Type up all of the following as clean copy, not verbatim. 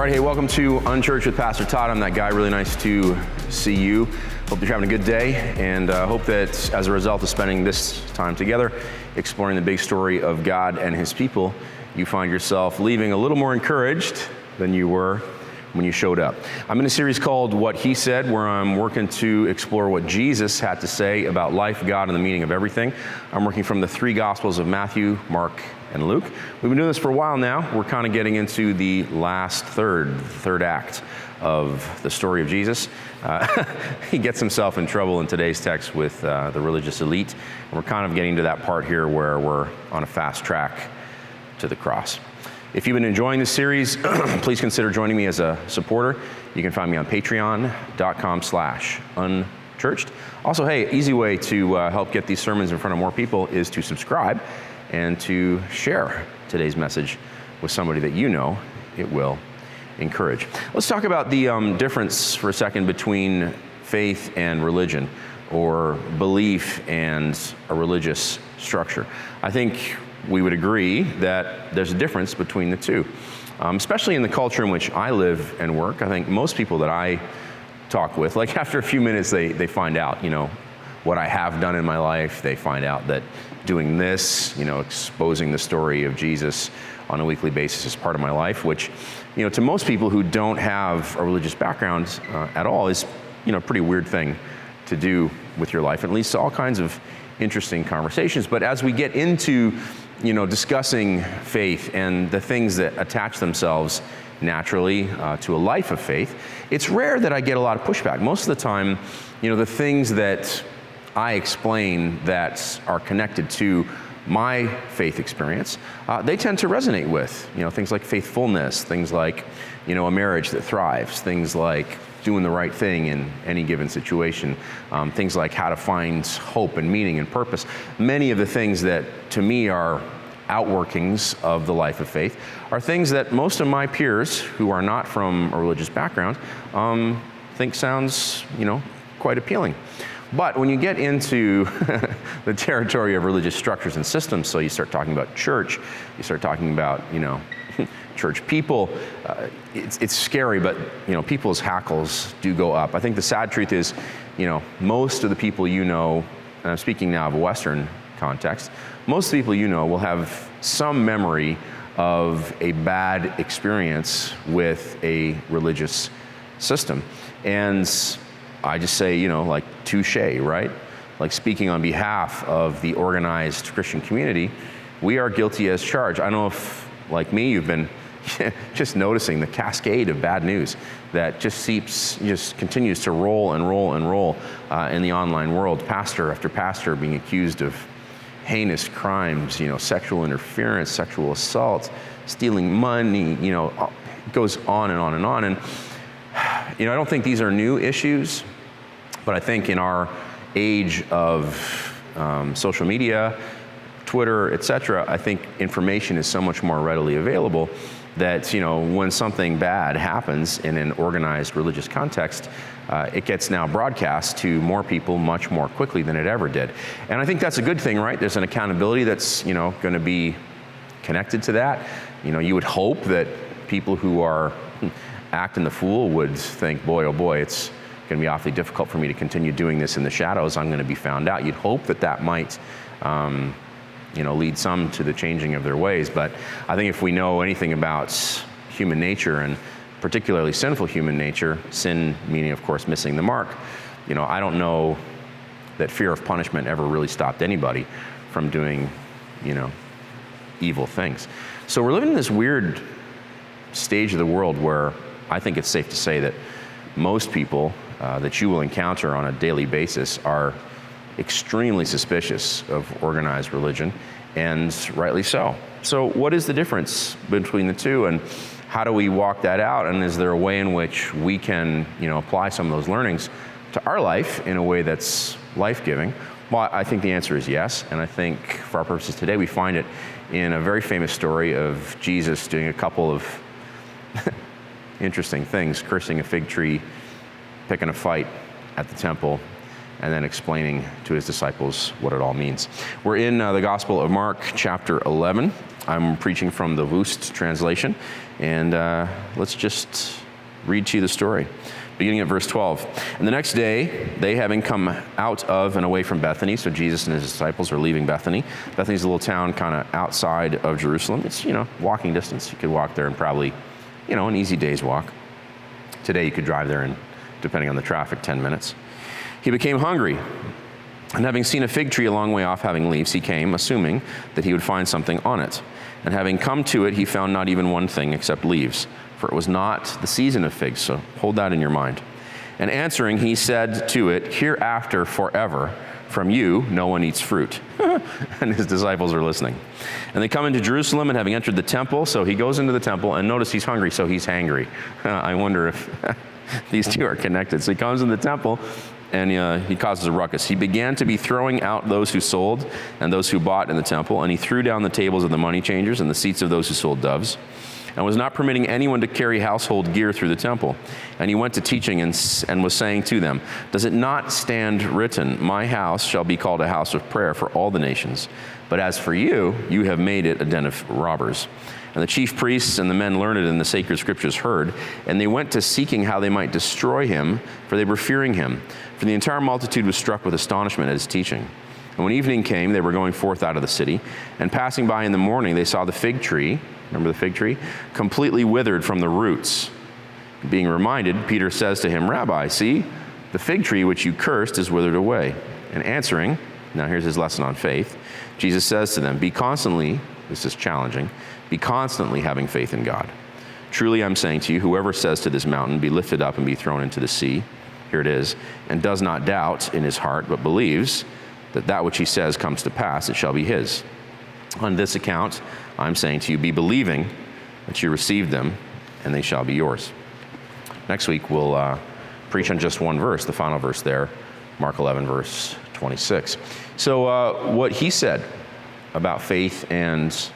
right, hey, welcome to Unchurched with Pastor Todd. I'm that guy. Really nice to see you. Hope you're having a good day, and hope that as a result of spending this time together, exploring the big story of God and His people, you find yourself leaving a little more encouraged than you were when you showed up. I'm in a series called What He Said, where I'm working to explore what Jesus had to say about life, God, and the meaning of everything. I'm working from the three Gospels of Matthew, Mark, and Luke. We've been doing this for a while now. We're kind of getting into the last third act of the story of Jesus. He gets himself in trouble in today's text with the religious elite. And we're kind of getting to that part here where we're on a fast track to the cross. If you've been enjoying this series, please consider joining me as a supporter. You can find me on patreon.com/unchurched. Also, hey, easy way to help get these sermons in front of more people is to subscribe and to share today's message with somebody that you know it will encourage. Let's talk about the difference for a second between faith and religion, or belief and a religious structure. I think we would agree that there's a difference between the two, especially in the culture in which I live and work. I think most people that I talk with, like after a few minutes, they find out, what I have done in my life. They find out that doing this, exposing the story of Jesus on a weekly basis is part of my life, which, to most people who don't have a religious background at all is, a pretty weird thing to do with your life. It leads to all kinds of interesting conversations. But as we get into, discussing faith and the things that attach themselves naturally to a life of faith, it's rare that I get a lot of pushback. Most of the time, the things that I explain that are connected to my faith experience, they tend to resonate with, things like faithfulness, things like, a marriage that thrives, things like doing the right thing in any given situation, things like how to find hope and meaning and purpose. Many of the things that to me are outworkings of the life of faith are things that most of my peers who are not from a religious background think sounds, quite appealing. But when you get into the territory of religious structures and systems, so you start talking about church, you start talking about, church people, it's scary, but, people's hackles do go up. I think the sad truth is, most of the people and I'm speaking now of a Western context, most of the people will have some memory of a bad experience with a religious system. And I just say, like touche, right? Like speaking on behalf of the organized Christian community, we are guilty as charged. I don't know if, like me, you've been just noticing the cascade of bad news that just continues to roll in the online world. Pastor after pastor being accused of heinous crimes, sexual interference, sexual assault, stealing money, it goes on and on and on. And, I don't think these are new issues, but I think in our age of social media, Twitter, etc., I think information is so much more readily available that, when something bad happens in an organized religious context, it gets now broadcast to more people much more quickly than it ever did. And I think that's a good thing, right? There's an accountability that's, going to be connected to that. You would hope that people who are acting the fool would think, boy, oh boy, it's going to be awfully difficult for me to continue doing this in the shadows. I'm going to be found out. You'd hope that might, lead some to the changing of their ways. But I think if we know anything about human nature, and particularly sinful human nature, sin meaning, of course, missing the mark, I don't know that fear of punishment ever really stopped anybody from doing, evil things. So we're living in this weird stage of the world where I think it's safe to say that most people that you will encounter on a daily basis are extremely suspicious of organized religion, and rightly so. So what is the difference between the two, and how do we walk that out? And is there a way in which we can, apply some of those learnings to our life in a way that's life-giving? Well, I think the answer is yes, and I think for our purposes today, we find it in a very famous story of Jesus doing a couple of interesting things, cursing a fig tree, picking a fight at the temple, and then explaining to his disciples what it all means. We're in the Gospel of Mark, chapter 11. I'm preaching from the Wust translation, and let's just read to you the story. Beginning at verse 12. And the next day, they having come out of and away from Bethany, so Jesus and his disciples are leaving Bethany. Bethany's a little town kind of outside of Jerusalem. It's, walking distance. You could walk there in probably, an easy day's walk. Today you could drive there in, depending on the traffic, 10 minutes. He became hungry. And having seen a fig tree a long way off having leaves, he came, assuming that he would find something on it. And having come to it, he found not even one thing except leaves. For it was not the season of figs, so hold that in your mind. And answering, he said to it, hereafter forever, from you no one eats fruit. And his disciples are listening. And they come into Jerusalem, and having entered the temple, so he goes into the temple, and notice he's hungry, so he's hangry. I wonder if these two are connected. So he comes in the temple, and he causes a ruckus. He began to be throwing out those who sold and those who bought in the temple, and he threw down the tables of the money changers and the seats of those who sold doves, and was not permitting anyone to carry household gear through the temple. And he went to teaching and was saying to them, does it not stand written, my house shall be called a house of prayer for all the nations, but as for you, you have made it a den of robbers. And the chief priests and the men learned in the sacred scriptures heard, and they went to seeking how they might destroy him, for they were fearing him. For the entire multitude was struck with astonishment at his teaching. And when evening came, they were going forth out of the city, and passing by in the morning, they saw the fig tree, remember the fig tree, completely withered from the roots. Being reminded, Peter says to him, Rabbi, see, the fig tree which you cursed is withered away. And answering, now here's his lesson on faith, Jesus says to them, be constantly, this is challenging, be constantly having faith in God. Truly I'm saying to you, whoever says to this mountain, be lifted up and be thrown into the sea, here it is, and does not doubt in his heart, but believes that that which he says comes to pass, it shall be his. On this account, I'm saying to you, be believing that you receive them, and they shall be yours. Next week, we'll preach on just one verse, the final verse there, Mark 11, verse 26. So what he said about faith and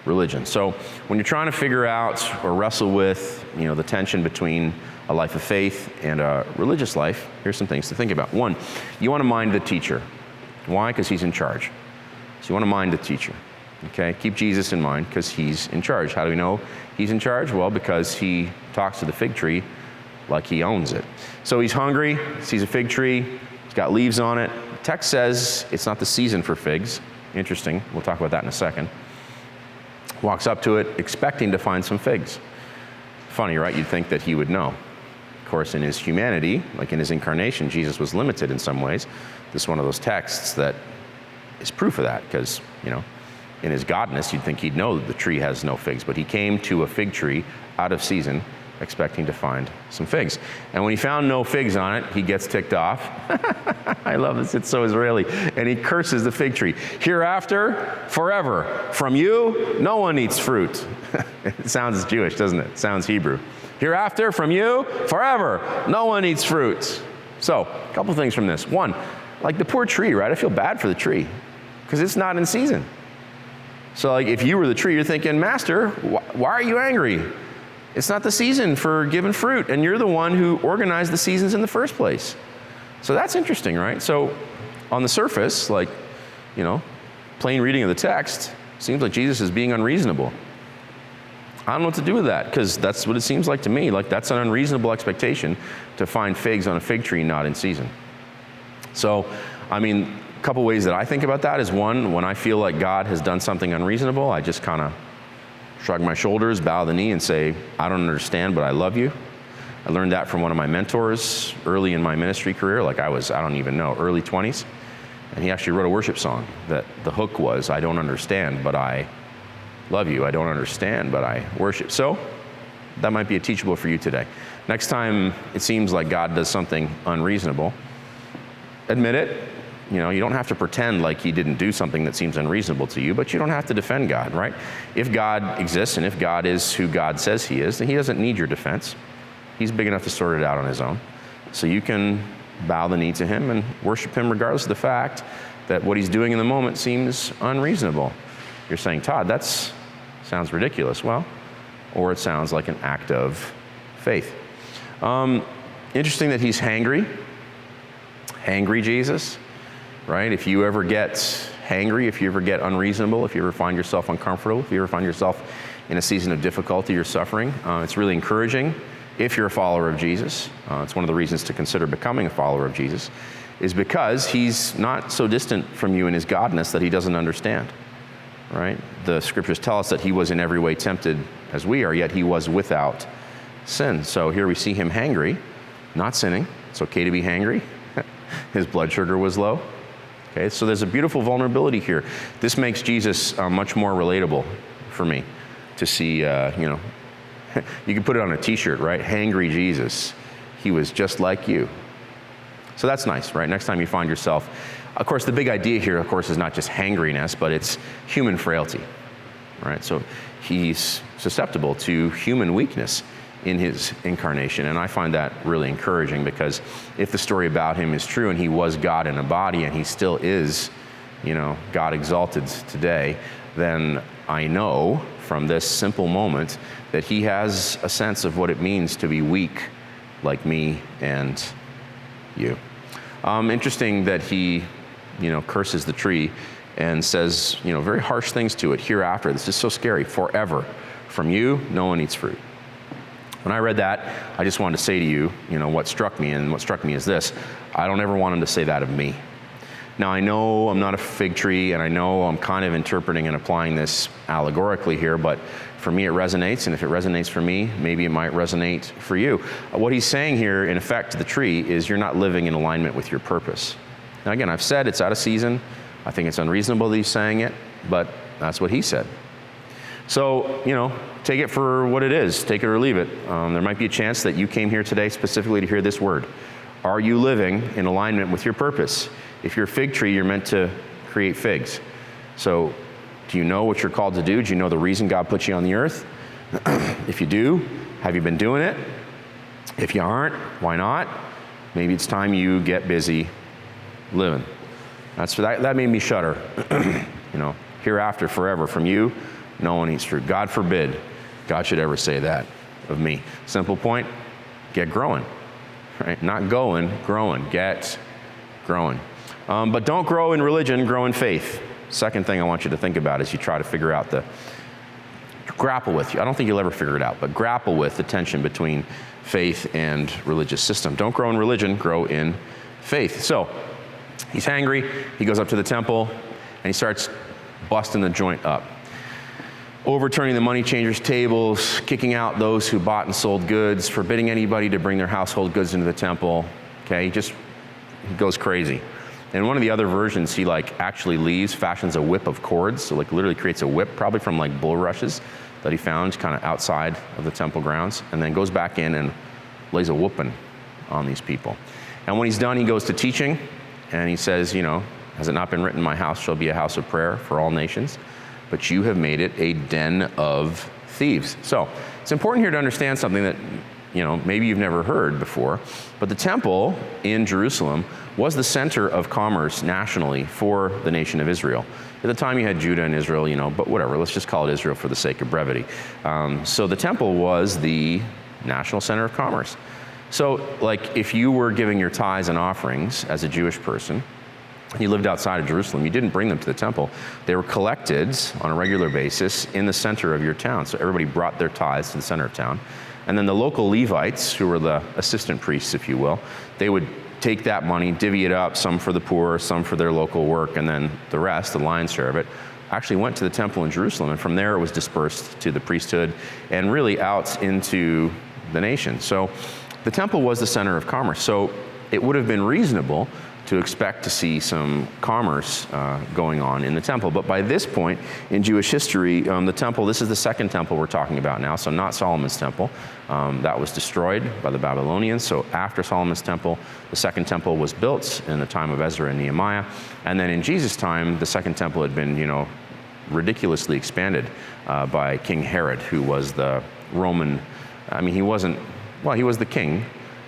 religion. So when you're trying to figure out or wrestle with, the tension between a life of faith and a religious life, here's some things to think about. One, you want to mind the teacher. Why? Because he's in charge. So you want to mind the teacher. Okay, keep Jesus in mind because he's in charge. How do we know he's in charge? Well, because he talks to the fig tree like he owns it. So he's hungry, sees a fig tree, it's got leaves on it. The text says it's not the season for figs. Interesting, we'll talk about that in a second. Walks up to it expecting to find some figs. Funny, right? You'd think that he would know. Of course, in his humanity, like in his incarnation, Jesus was limited in some ways. This is one of those texts that is proof of that because, in his godness, you'd think he'd know that the tree has no figs, but he came to a fig tree out of season expecting to find some figs. And when he found no figs on it, he gets ticked off. I love this, it's so Israeli. And he curses the fig tree. Hereafter, forever, from you, no one eats fruit. It sounds Jewish, doesn't it? It sounds Hebrew. Hereafter, from you, forever, no one eats fruit. So, a couple things from this. One, like the poor tree, right? I feel bad for the tree because it's not in season. So like if you were the tree, you're thinking, Master, why are you angry? It's not the season for giving fruit, and you're the one who organized the seasons in the first place. So that's interesting, right? So on the surface, like, plain reading of the text, seems like Jesus is being unreasonable. I don't know what to do with that, because that's what it seems like to me. Like that's an unreasonable expectation to find figs on a fig tree not in season. So, a couple ways that I think about that is one, when I feel like God has done something unreasonable, I just kind of shrug my shoulders, bow the knee, and say, I don't understand, but I love you. I learned that from one of my mentors early in my ministry career, like I don't even know, early 20s. And he actually wrote a worship song that the hook was, I don't understand, but I love you. I don't understand, but I worship. So that might be a teachable for you today. Next time it seems like God does something unreasonable, admit it. You don't have to pretend like he didn't do something that seems unreasonable to you, but you don't have to defend God, right? If God exists and if God is who God says he is, then he doesn't need your defense. He's big enough to sort it out on his own. So you can bow the knee to him and worship him regardless of the fact that what he's doing in the moment seems unreasonable. You're saying, Todd, that sounds ridiculous. Well, or it sounds like an act of faith. Interesting that he's hangry. Hangry Jesus. Right? If you ever get hangry, if you ever get unreasonable, if you ever find yourself uncomfortable, if you ever find yourself in a season of difficulty or suffering, it's really encouraging if you're a follower of Jesus. It's one of the reasons to consider becoming a follower of Jesus, is because he's not so distant from you in his godness that he doesn't understand, right? The scriptures tell us that he was in every way tempted as we are, yet he was without sin. So here we see him hangry, not sinning. It's okay to be hangry. His blood sugar was low. Okay, so there's a beautiful vulnerability here. This makes Jesus much more relatable for me to see, you can put it on a t-shirt, right? Hangry Jesus. He was just like you. So that's nice, right? Next time you find yourself, of course, the big idea here, of course, is not just hangriness, but it's human frailty, right? So he's susceptible to human weakness in his incarnation. And I find that really encouraging, because if the story about him is true and he was God in a body and he still is, God exalted today, then I know from this simple moment that he has a sense of what it means to be weak like me and you. Interesting that he, curses the tree and says, very harsh things to it. Hereafter, this is so scary. Forever, from you, no one eats fruit. When I read that, I just wanted to say to you, what struck me, and what struck me is this: I don't ever want him to say that of me. Now, I know I'm not a fig tree, and I know I'm kind of interpreting and applying this allegorically here, but for me it resonates, and if it resonates for me, maybe it might resonate for you. What he's saying here, in effect, to the tree is you're not living in alignment with your purpose. Now again, I've said it's out of season. I think it's unreasonable that he's saying it, but that's what he said. So, take it for what it is. Take it or leave it. There might be a chance that you came here today specifically to hear this word. Are you living in alignment with your purpose? If you're a fig tree, you're meant to create figs. So, do you know what you're called to do? Do you know the reason God put you on the earth? If you do, have you been doing it? If you aren't, why not? Maybe it's time you get busy living. That made me shudder. Hereafter, forever, from you, no one eats fruit. God forbid God should ever say that of me. Simple point, get growing, right? Not going, growing, get growing. But don't grow in religion, grow in faith. Second thing I want you to think about as you try to figure out grapple with, I don't think you'll ever figure it out, but grapple with the tension between faith and religious system. Don't grow in religion, grow in faith. So, he's hangry, he goes up to the temple, and he starts busting the joint up. Overturning the money changers' tables, kicking out those who bought and sold goods, forbidding anybody to bring their household goods into the temple. Okay, he goes crazy. In one of the other versions, he actually leaves, fashions a whip of cords, so literally creates a whip, probably from bulrushes that he found kind of outside of the temple grounds, and then goes back in and lays a whooping on these people. And when he's done, he goes to teaching, and he says, has it not been written, my house shall be a house of prayer for all nations? But you have made it a den of thieves. So it's important here to understand something that, maybe you've never heard before, but the temple in Jerusalem was the center of commerce nationally for the nation of Israel. At the time you had Judah and Israel, but whatever, let's just call it Israel for the sake of brevity. So the temple was the national center of commerce. So if you were giving your tithes and offerings as a Jewish person, you lived outside of Jerusalem, you didn't bring them to the temple. They were collected on a regular basis in the center of your town. So everybody brought their tithes to the center of town. And then the local Levites, who were the assistant priests, if you will, they would take that money, divvy it up, some for the poor, some for their local work, and then the rest, the lion's share of it, actually went to the temple in Jerusalem. And from there it was dispersed to the priesthood and really out into the nation. So the temple was the center of commerce. So it would have been reasonable to expect to see some commerce going on in the temple. But by this point in Jewish history, the temple, this is the second temple we're talking about now, so not Solomon's temple. That was destroyed by the Babylonians. So after Solomon's temple, the second temple was built in the time of Ezra and Nehemiah. And then in Jesus' time, the second temple had been, ridiculously expanded by King Herod, who was the Roman, he was the king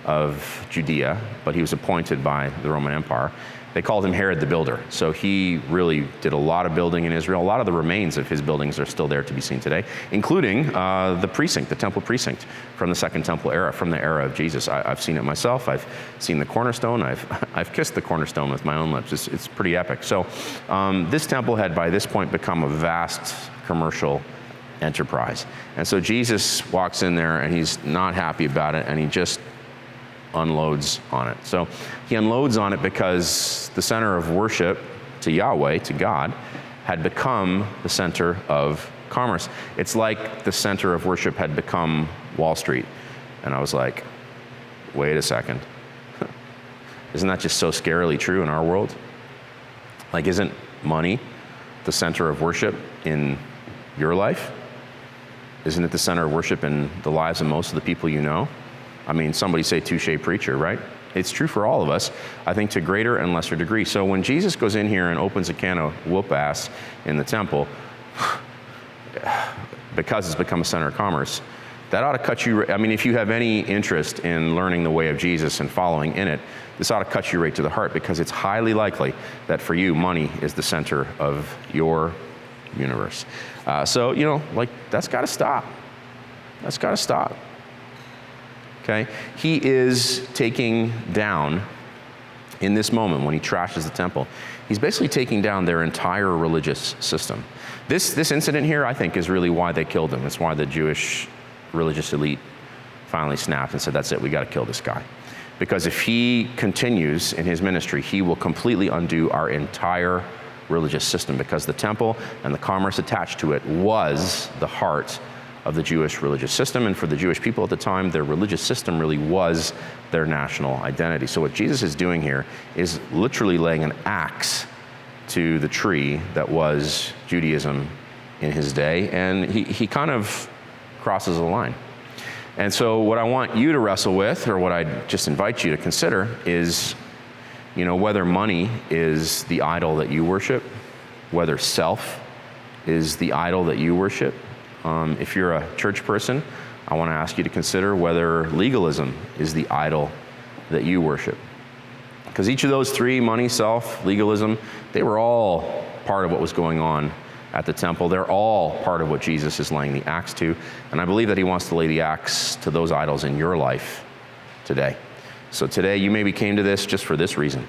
of Judea, but he was appointed by the Roman Empire. They called him Herod the Builder. So he really did a lot of building in Israel. A lot of the remains of his buildings are still there to be seen today, including the precinct, the temple precinct from the Second Temple era, from the era of Jesus. I've seen it myself. I've seen the cornerstone. I've kissed the cornerstone with my own lips. It's pretty epic. So this temple had by this point become a vast commercial enterprise. And so Jesus walks in there and he's not happy about it, and he just unloads on it. So he unloads on it because the center of worship to Yahweh, to God, had become the center of commerce. It's like the center of worship had become Wall Street. And I was like, wait a second. Isn't that just so scarily true in our world? Like, isn't money the center of worship in your life? Isn't it the center of worship in the lives of most of the people you know? I mean, somebody say touche preacher, right? It's true for all of us, I think, to greater and lesser degree. So when Jesus goes in here and opens a can of whoop ass in the temple, because it's become a center of commerce, that ought to cut you. I mean, if you have any interest in learning the way of Jesus and following in it, this ought to cut you right to the heart, because it's highly likely that for you, money is the center of your universe. So, like, that's got to stop. That's got to stop. Okay? He is taking down, in this moment when he trashes the temple, he's basically taking down their entire religious system. This incident here, I think, is really why they killed him. It's why the Jewish religious elite finally snapped and said, that's it, we got to kill this guy. Because if he continues in his ministry, he will completely undo our entire religious system, because the temple and the commerce attached to it was the heart of the Jewish religious system. And for the Jewish people at the time, their religious system really was their national identity. So what Jesus is doing here is literally laying an axe to the tree that was Judaism in his day, and he kind of crosses the line. And so what I want you to wrestle with, or what I just invite you to consider, is whether money is the idol that you worship, whether self is the idol that you worship. If you're a church person, I want to ask you to consider whether legalism is the idol that you worship. Because each of those three, money, self, legalism, they were all part of what was going on at the temple. They're all part of what Jesus is laying the axe to. And I believe that he wants to lay the axe to those idols in your life today. So today you maybe came to this just for this reason,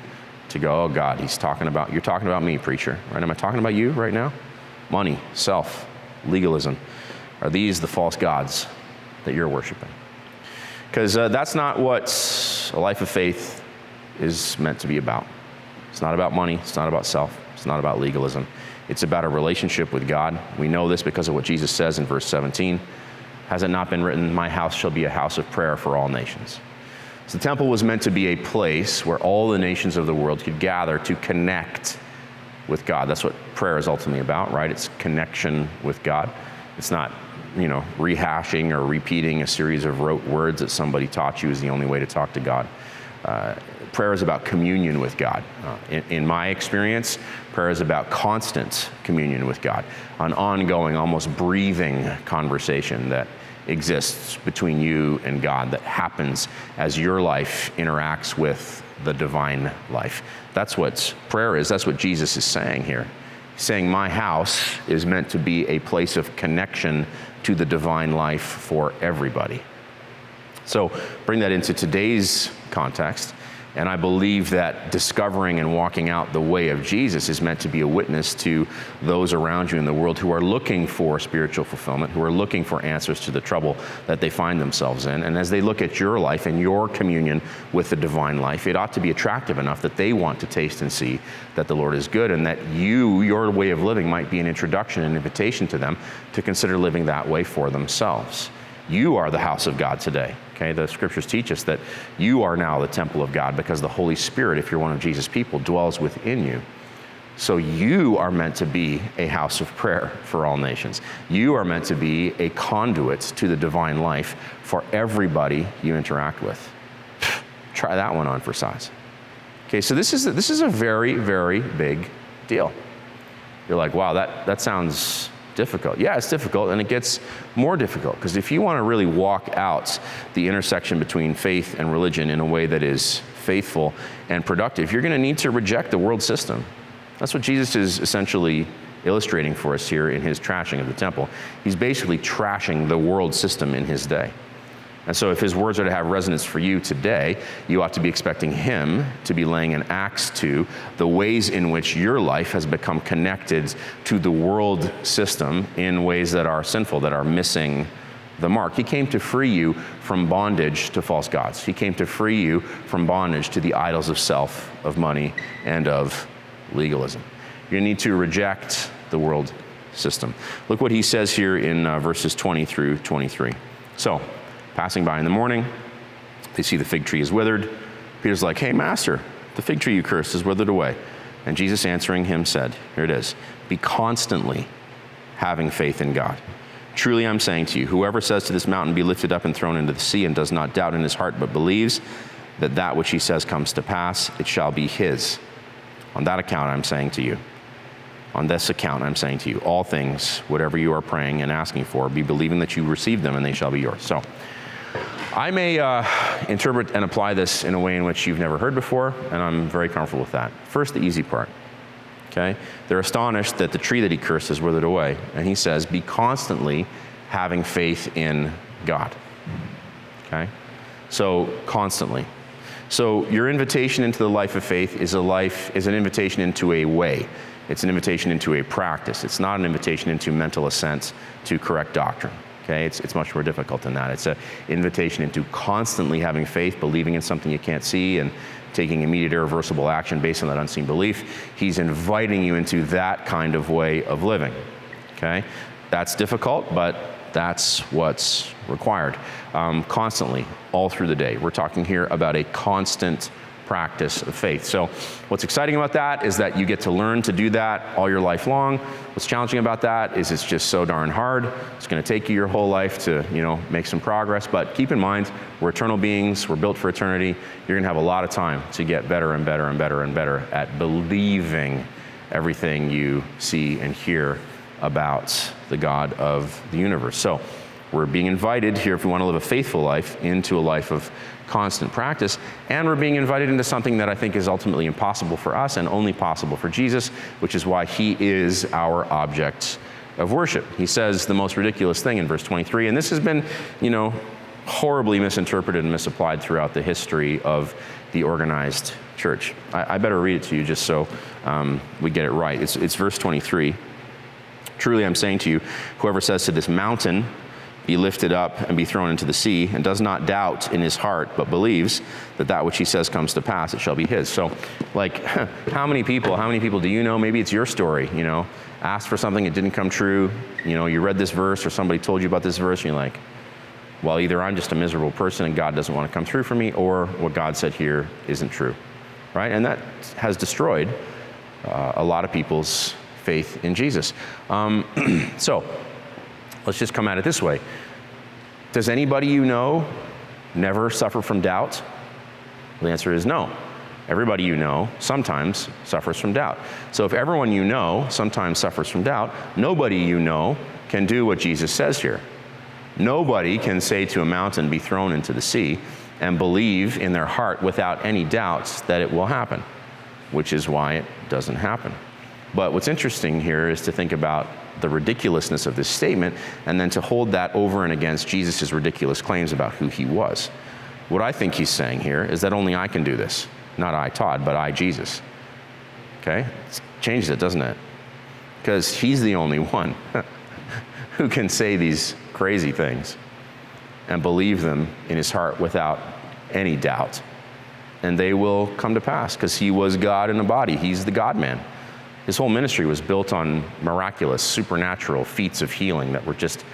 to go, oh God, you're talking about me, preacher, right? Am I talking about you right now? Money, self, legalism. Are these the false gods that you're worshiping? Because that's not what a life of faith is meant to be about. It's not about money. It's not about self. It's not about legalism. It's about a relationship with God. We know this because of what Jesus says in verse 17. Has it not been written, my house shall be a house of prayer for all nations? So the temple was meant to be a place where all the nations of the world could gather to connect with God. That's what prayer is ultimately about, right? It's connection with God. It's not, rehashing or repeating a series of rote words that somebody taught you is the only way to talk to God. Prayer is about communion with God. In my experience, prayer is about constant communion with God, an ongoing, almost breathing conversation that exists between you and God, that happens as your life interacts with the divine life. That's what prayer is. That's what Jesus is saying here. He's saying my house is meant to be a place of connection to the divine life for everybody. So bring that into today's context. And I believe that discovering and walking out the way of Jesus is meant to be a witness to those around you in the world who are looking for spiritual fulfillment, who are looking for answers to the trouble that they find themselves in. And as they look at your life and your communion with the divine life, it ought to be attractive enough that they want to taste and see that the Lord is good, and that your way of living might be an introduction, an invitation to them to consider living that way for themselves. You are the house of God today. Okay, the scriptures teach us that you are now the temple of God because the Holy Spirit, if you're one of Jesus' people, dwells within you. So you are meant to be a house of prayer for all nations. You are meant to be a conduit to the divine life for everybody you interact with. Try that one on for size. Okay, so this is a very, very big deal. You're like, wow, that sounds difficult. Yeah, it's difficult, and it gets more difficult, because if you want to really walk out the intersection between faith and religion in a way that is faithful and productive, you're going to need to reject the world system. That's what Jesus is essentially illustrating for us here in his trashing of the temple. He's basically trashing the world system in his day. And so if his words are to have resonance for you today, you ought to be expecting him to be laying an axe to the ways in which your life has become connected to the world system in ways that are sinful, that are missing the mark. He came to free you from bondage to false gods. He came to free you from bondage to the idols of self, of money, and of legalism. You need to reject the world system. Look what he says here in verses 20 through 23. So, passing by in the morning, they see the fig tree is withered. Peter's like, hey, master, the fig tree you cursed is withered away. And Jesus answering him said, here it is, be constantly having faith in God. Truly I'm saying to you, whoever says to this mountain, be lifted up and thrown into the sea, and does not doubt in his heart, but believes that that which he says comes to pass, it shall be his. On that account I'm saying to you, on this account I'm saying to you, all things, whatever you are praying and asking for, be believing that you receive them and they shall be yours. So, I may interpret and apply this in a way in which you've never heard before, and I'm very comfortable with that. First, the easy part, okay? They're astonished that the tree that he cursed is withered away, and he says, be constantly having faith in God, okay? So, constantly. So, your invitation into the life of faith is an invitation into a way. It's an invitation into a practice. It's not an invitation into mental assent to correct doctrine. Okay, it's much more difficult than that. It's an invitation into constantly having faith, believing in something you can't see, and taking immediate irreversible action based on that unseen belief. He's inviting you into that kind of way of living. Okay, that's difficult, but that's what's required. Constantly, all through the day. We're talking here about a constant practice of faith. So what's exciting about that is that you get to learn to do that all your life long. What's challenging about that is it's just so darn hard. It's going to take you your whole life to, make some progress. But keep in mind, we're eternal beings. We're built for eternity. You're going to have a lot of time to get better and better and better and better at believing everything you see and hear about the God of the universe. So we're being invited here, if we want to live a faithful life, into a life of constant practice, and we're being invited into something that I think is ultimately impossible for us and only possible for Jesus, which is why he is our object of worship. He says the most ridiculous thing in verse 23, and this has been, horribly misinterpreted and misapplied throughout the history of the organized church. I better read it to you just so we get it right. It's verse 23. Truly I'm saying to you, whoever says to this mountain, be lifted up and be thrown into the sea, and does not doubt in his heart, but believes that that which he says comes to pass, it shall be his. So, how many people do you know? Maybe it's your story, asked for something, it didn't come true. You read this verse, or somebody told you about this verse, and you're like, well, either I'm just a miserable person and God doesn't want to come through for me, or what God said here isn't true, right? And that has destroyed a lot of people's faith in Jesus. So, let's just come at it this way. Does anybody you know never suffer from doubt? The answer is no. Everybody you know sometimes suffers from doubt. So if everyone you know sometimes suffers from doubt, nobody you know can do what Jesus says here. Nobody can say to a mountain, be thrown into the sea, and believe in their heart without any doubts that it will happen, which is why it doesn't happen. But what's interesting here is to think about the ridiculousness of this statement, and then to hold that over and against Jesus' ridiculous claims about who he was. What I think he's saying here is that only I can do this. Not I, Todd, but I, Jesus. Okay? It changes it, doesn't it? Because he's the only one who can say these crazy things and believe them in his heart without any doubt. And they will come to pass, because he was God in a body. He's the God-man. His whole ministry was built on miraculous, supernatural feats of healing that were just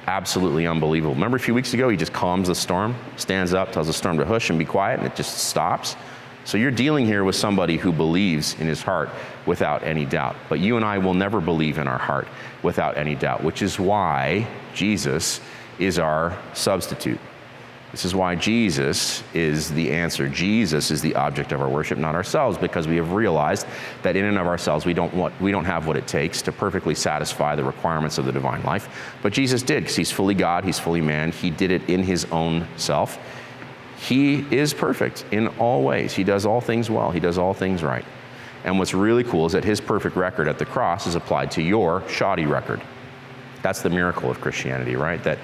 absolutely unbelievable. Remember a few weeks ago, he just calms the storm, stands up, tells the storm to hush and be quiet, and it just stops. So you're dealing here with somebody who believes in his heart without any doubt. But you and I will never believe in our heart without any doubt, which is why Jesus is our substitute. This is why Jesus is the answer. Jesus is the object of our worship, not ourselves, because we have realized that in and of ourselves we don't have what it takes to perfectly satisfy the requirements of the divine life. But Jesus did, because he's fully God, he's fully man. He did it in his own self. He is perfect in all ways. He does all things well. He does all things right. And what's really cool is that his perfect record at the cross is applied to your shoddy record. That's the miracle of Christianity, right? That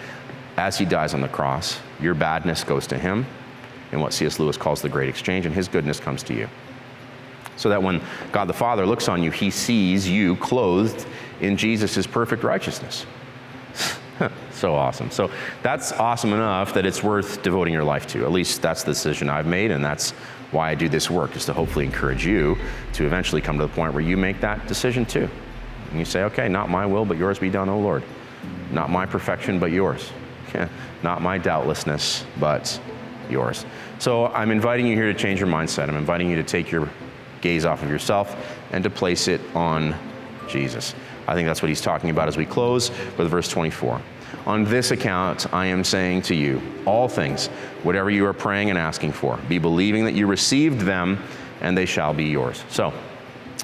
as he dies on the cross, your badness goes to him in what C.S. Lewis calls the great exchange, and his goodness comes to you. So that when God the Father looks on you, he sees you clothed in Jesus' perfect righteousness. So awesome. So that's awesome enough that it's worth devoting your life to. At least that's the decision I've made, and that's why I do this work, is to hopefully encourage you to eventually come to the point where you make that decision too. And you say, okay, not my will, but yours be done, O Lord. Not my perfection, but yours. Not my doubtlessness, but yours. So I'm inviting you here to change your mindset. I'm inviting you to take your gaze off of yourself and to place it on Jesus. I think that's what he's talking about as we close with verse 24. On this account, I am saying to you, all things, whatever you are praying and asking for, be believing that you received them and they shall be yours. So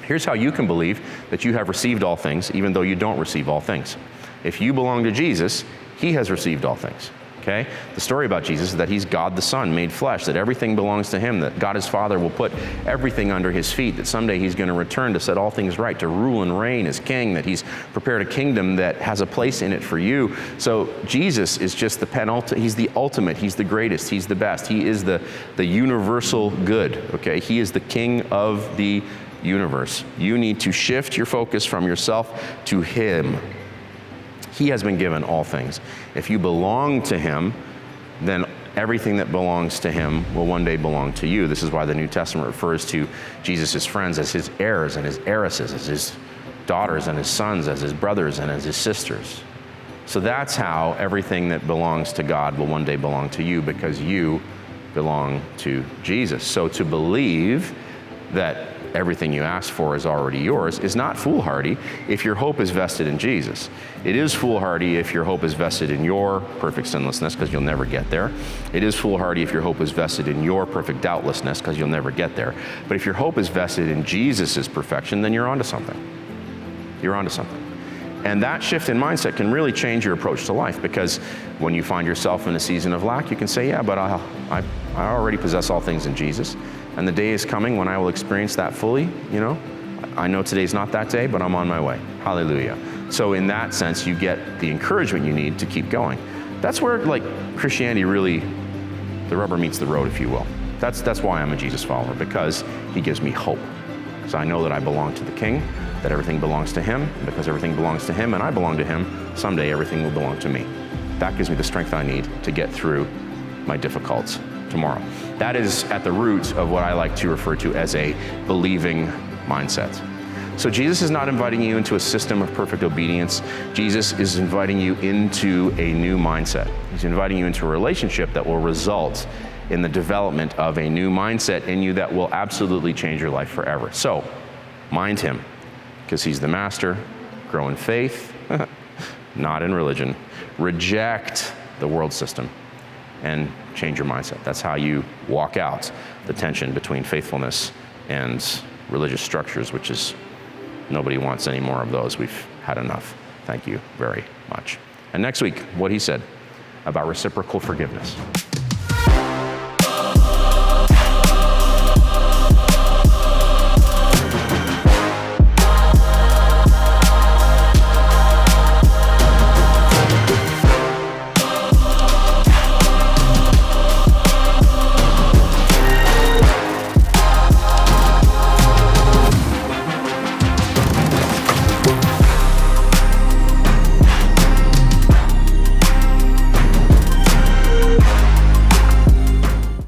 here's how you can believe that you have received all things, even though you don't receive all things. If you belong to Jesus, he has received all things, okay? The story about Jesus is that he's God the Son made flesh, that everything belongs to him, that God his Father will put everything under his feet, that someday he's going to return to set all things right, to rule and reign as king, that he's prepared a kingdom that has a place in it for you. So Jesus is just the penultimate, he's the ultimate, he's the greatest, he's the best, he is the universal good, okay? He is the king of the universe. You need to shift your focus from yourself to him. He has been given all things. If you belong to him, then everything that belongs to him will one day belong to you. This is why the New Testament refers to Jesus' friends as his heirs and his heiresses, as his daughters and his sons, as his brothers and as his sisters. So that's how everything that belongs to God will one day belong to you, because you belong to Jesus. So to believe that everything you ask for is already yours is not foolhardy if your hope is vested in Jesus. It is foolhardy if your hope is vested in your perfect sinlessness, because you'll never get there. It is foolhardy if your hope is vested in your perfect doubtlessness, because you'll never get there. But if your hope is vested in Jesus' perfection, then you're onto something. You're onto something. And that shift in mindset can really change your approach to life, because when you find yourself in a season of lack, you can say, yeah, but I already possess all things in Jesus. And the day is coming when I will experience that fully, you know. I know today's not that day, but I'm on my way. Hallelujah. So in that sense, you get the encouragement you need to keep going. That's where, like, Christianity really, the rubber meets the road, if you will. That's why I'm a Jesus follower, because he gives me hope. So I know that I belong to the King, that everything belongs to him, and because everything belongs to him and I belong to him, someday everything will belong to me. That gives me the strength I need to get through my difficult tomorrow. That is at the root of what I like to refer to as a believing mindset. So Jesus is not inviting you into a system of perfect obedience. Jesus is inviting you into a new mindset. He's inviting you into a relationship that will result in the development of a new mindset in you that will absolutely change your life forever. So, mind him, because he's the master. Grow in faith, not in religion. Reject the world system and change your mindset. That's how you walk out the tension between faithfulness and religious structures, which is, nobody wants any more of those. We've had enough. Thank you very much. And next week, what he said about reciprocal forgiveness.